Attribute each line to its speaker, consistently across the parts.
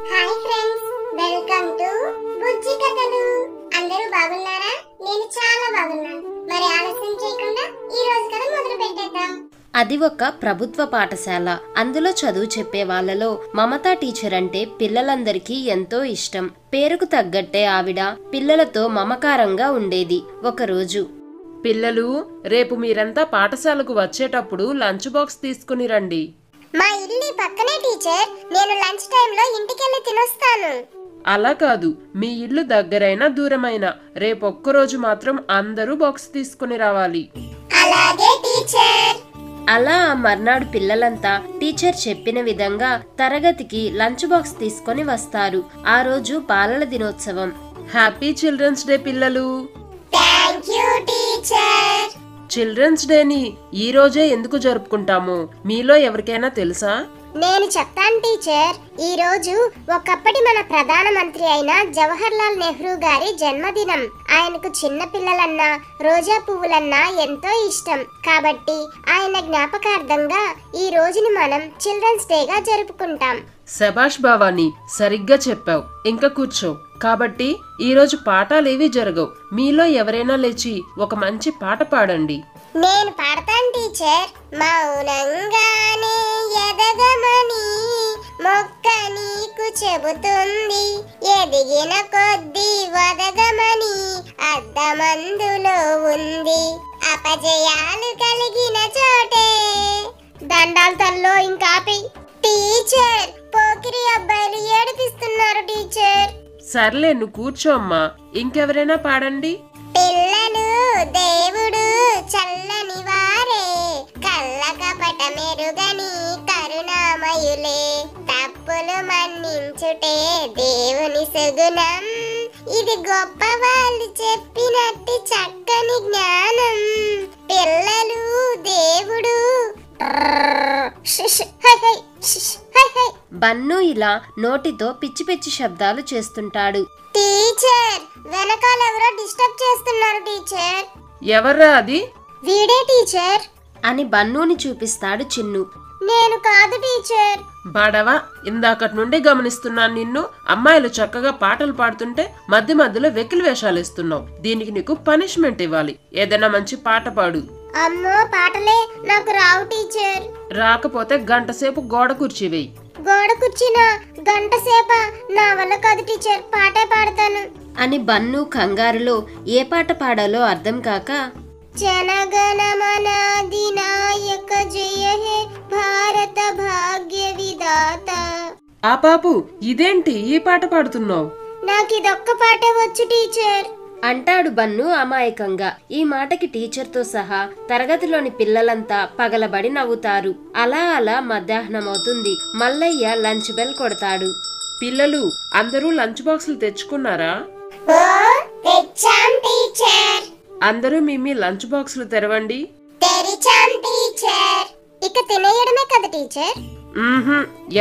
Speaker 1: Hi friends, welcome to బుజ్జి కథలు. అందరూ బాగున్నారా? నేను చాలా బాగున్నాను. మరి ఆలస్యం చేయకుండా ఈ రోజు కథ మొదలు పెట్టేద్దాం.
Speaker 2: అది ఒక ప్రభుత్వ పాఠశాల. అందులో చదువు చెప్పే వాళ్ళలో మమతా టీచర్ అంటే పిల్లలందరికీ ఎంతో ఇష్టం. పేరుకు తగ్గట్టే ఆవిడ పిల్లలతో మమకారంగా ఉండేది. ఒకరోజు,
Speaker 3: పిల్లలు, రేపు మీరంతా పాఠశాలకు వచ్చేటప్పుడు లంచ్ బాక్స్ తీసుకుని రండి.
Speaker 1: మా ఇల్లు పక్కనే టీచర్. నేను లంచ్ టైంలో ఇంటికెళ్ళి తినొస్తాను.
Speaker 3: అలా కాదు, మీ ఇల్లు దగ్గరైనా దూరమైనా రేపొక్కరోజు మాత్రం అందరూ బాక్స్ తీసుకుని రావాలి.
Speaker 1: అలాగే టీచర్.
Speaker 2: అలా ఆ మర్నాడు పిల్లలంతా టీచర్ చెప్పిన విధంగా తరగతికి లంచ్ బాక్స్ తీసుకొని వస్తారు. ఆ రోజు బాలల దినోత్సవం.
Speaker 3: హ్యాపీ చిల్డ్రన్స్ డే పిల్లలు.
Speaker 1: Thank you teacher.
Speaker 3: చిల్డ్రన్స్ డేని ఈ రోజే ఎందుకు జరుపుకుంటాము మీలో ఎవరికైనా తెలుసా?
Speaker 1: నేను చెప్తాను టీచర్. ఈ రోజు ఒకప్పటి మన ప్రధానమంత్రి అయిన జవహర్ లాల్ నెహ్రూ గారి జన్మదినం. ఆయనకు చిన్న పిల్లలన్నా రోజా పువ్వులన్నా ఎంతో ఇష్టం. కాబట్టి ఆయన జ్ఞాపకార్థంగా ఈ రోజుని మనం చిల్డ్రన్స్ డేగా జరుపుకుంటాం.
Speaker 3: శభాష్ బావాని, సరిగ్గా చెప్పావు. ఇంకా కూర్చో. కాబట్టి ఈ రోజు పాఠాలేవి జరగవు. మీలో ఎవరైనా లేచి ఒక మంచి పాట పాడండి.
Speaker 1: నేను పాడతాను టీచర్. మౌనంగానే ఎదగమని మొక్క నీకు చెబుతుంది, ఎదిగిన కొద్దీ వదగమని అద్దమందులో ఉంది, అపజయాలు కలిగిన చోటే. దండాలు తల్లో ఇంకాపి. టీచర్, పోకిరి అబ్బాయిలు ఏడిపిస్తున్నారు టీచర్.
Speaker 3: సర్లే, నువ్వు కూర్చో అమ్మా. ఇంకెవరైనా పాడండి.
Speaker 1: పిల్లలు దేవుడు చల్లని వారే, కళ్ళ కపట మెరుగని కరుణామయులే, తప్పులు మన్నించుటే దేవుని సుగుణం, ఇది గొప్ప వాళ్ళు చెప్పినట్టు చక్కని జ్ఞానం. పిల్లలు దేవుడు.
Speaker 2: బన్ను ఇలా నోటితో పిచ్చి పిచ్చి శబ్దాలు చేస్తుంటాడు.
Speaker 1: టీచర్, వెనకాల ఎవరో డిస్టర్బ్ చేస్తున్నారు టీచర్.
Speaker 3: ఎవర్రా అది?
Speaker 1: వీడే టీచర్
Speaker 2: అని బన్నుని చూపిస్తాడు చిన్ను.
Speaker 1: నేను కాదు టీచర్.
Speaker 3: బాడవా, ఇందాకటి నుండి గమనిస్తున్నాను నిన్ను. అమ్మాయిలు చక్కగా పాటలు పాడుతుంటే మధ్య మధ్యలో వెకిలి వేషాలు ఇస్తున్నావు. దీనికి నీకు పనిష్మెంట్ ఇవ్వాలి. ఏదైనా మంచి పాట పాడు.
Speaker 1: అమ్మో, పాటలే నాకు రావు టీచర్.
Speaker 3: రాకపోతే గంట సేపు గోడ కూర్చివేయి.
Speaker 1: గోడ కూర్చిన గంట సేప నా వల్ల కాదు టీచర్. పాటే పాడతాను
Speaker 2: అని బన్ను కంగారులో ఏ పాట పాడాలో అర్థం కాక,
Speaker 1: జనగణమన అధినాయక జయ హే భారత భాగ్య విధాత.
Speaker 3: ఆ పాపు, ఇదేంటి ఈ పాట పాడుతున్నావు?
Speaker 1: నాకు ఇదొక్క పాటే వచ్చు టీచర్
Speaker 2: అంటాడు బన్ను అమాయకంగా. ఈ మాటకి టీచర్తో సహా తరగతిలోని పిల్లలంతా పగలబడి నవ్వుతారు. అలా అలా మధ్యాహ్నమవుతుంది. మల్లయ్య లంచ్ బెల్ కొడతాడు.
Speaker 3: పిల్లలు, అందరూ లంచ్ బాక్సులు తెచ్చుకున్నారా?
Speaker 1: ఓ, తెచ్చాం టీచర్.
Speaker 3: అందరూ మీ లంచ్ బాక్సులు తెరవండి.
Speaker 1: తెరిచాం టీచర్. ఇక తినేయడమే కదా టీచర్.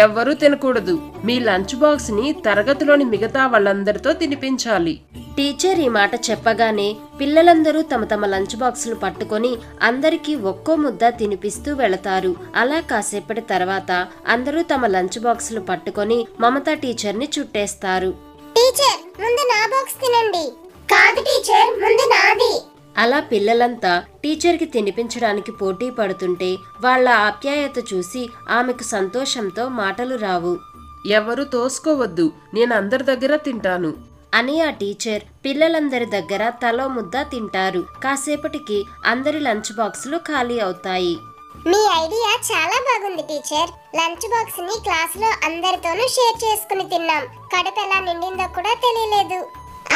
Speaker 3: ఎవ్వరూ తినకూడదు. మీ లంచ్ బాక్స్ ని తరగతిలోని మిగతా వాళ్ళందరితో తినిపించాలి.
Speaker 2: టీచర్ ఈ మాట చెప్పగానే పిల్లలందరూ తమ తమ లంచ్ బాక్సులు పట్టుకొని అందరికీ ఒక్కో ముద్ద తినిపిస్తూ వెళతారు. అలా కాసేపటి తర్వాత అందరూ తమ లంచ్ బాక్సులు పట్టుకొని మమతా టీచర్ ని చుట్టేస్తారు.
Speaker 1: టీచర్, ముందు నా బాక్స్ తినండి. కాదు టీచర్, ముందు నాది.
Speaker 2: అలా పిల్లలంతా టీచర్కి తినిపించడానికి పోటీ పడుతుంటే వాళ్ళ ఆప్యాయత చూసి ఆమెకు సంతోషంతో మాటలు రావు.
Speaker 3: ఎవరు తోసుకోవద్దు, నేను అందరి దగ్గర తింటాను
Speaker 2: అని ఆ టీచర్ పిల్లలందరి దగ్గర తలో ముద్ద తింటారు. కాసేపటికి అందరి లంచ్ బాక్సులు ఖాళీ అవుతాయి.
Speaker 1: మీ ఐడియా చాలా బాగుంది టీచర్. లంచ్ బాక్స్ ని క్లాస్ లో అందరితోనూ షేర్ చేసుకుని తిన్నాం. కడుపు ఎలా నిండిందో కూడా తెలియలేదు.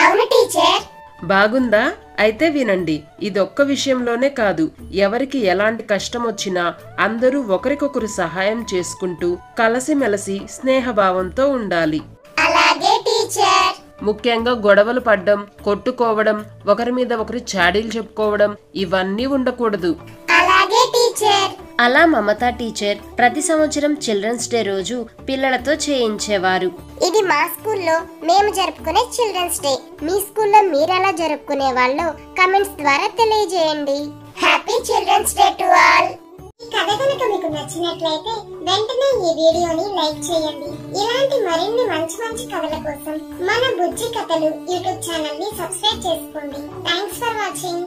Speaker 1: అవును టీచర్.
Speaker 3: బాగుందా? అయితే వినండి. ఇదొక్క విషయంలోనే కాదు, ఎవరికి ఎలాంటి కష్టం వచ్చినా అందరూ ఒకరికొకరు సహాయం చేసుకుంటూ కలిసిమెలిసి స్నేహభావంతో ఉండాలి.
Speaker 1: అలాగే టీచర్.
Speaker 3: ముఖ్యంగా గొడవలు పడ్డం, కొట్టుకోవడం, ఒకరి మీద ఒకరు చాడీలు చెప్పుకోవడం ఇవన్నీ ఉండకూడదు.
Speaker 1: అలాగే టీచర్.
Speaker 2: అలా మమతా టీచర్ ప్రతి సంవత్సరం చిల్డ్రన్స్ డే రోజు పిల్లలతో చేయించేవారు.
Speaker 1: ఇది మా స్కూల్లో మేము జరుపుకునే చిల్డ్రన్స్ డే. మీ స్కూల్లో మీరు ఎలా జరుపుకునే వాళ్ళో కమెంట్స్ ద్వారా తెలియజేయండి. Happy children's day to all. ఈ కథ కనుక మీకు నచ్చినట్లయితే వెంటనే ఈ వీడియోని లైక్ చేయండి. ఇలాంటి మరిన్ని మంచి మంచి కథల కోసం మన బుజ్జి కథలు యూట్యూబ్ ఛానల్ ని సబ్స్క్రైబ్ చేసుకోండి. Thanks for watching.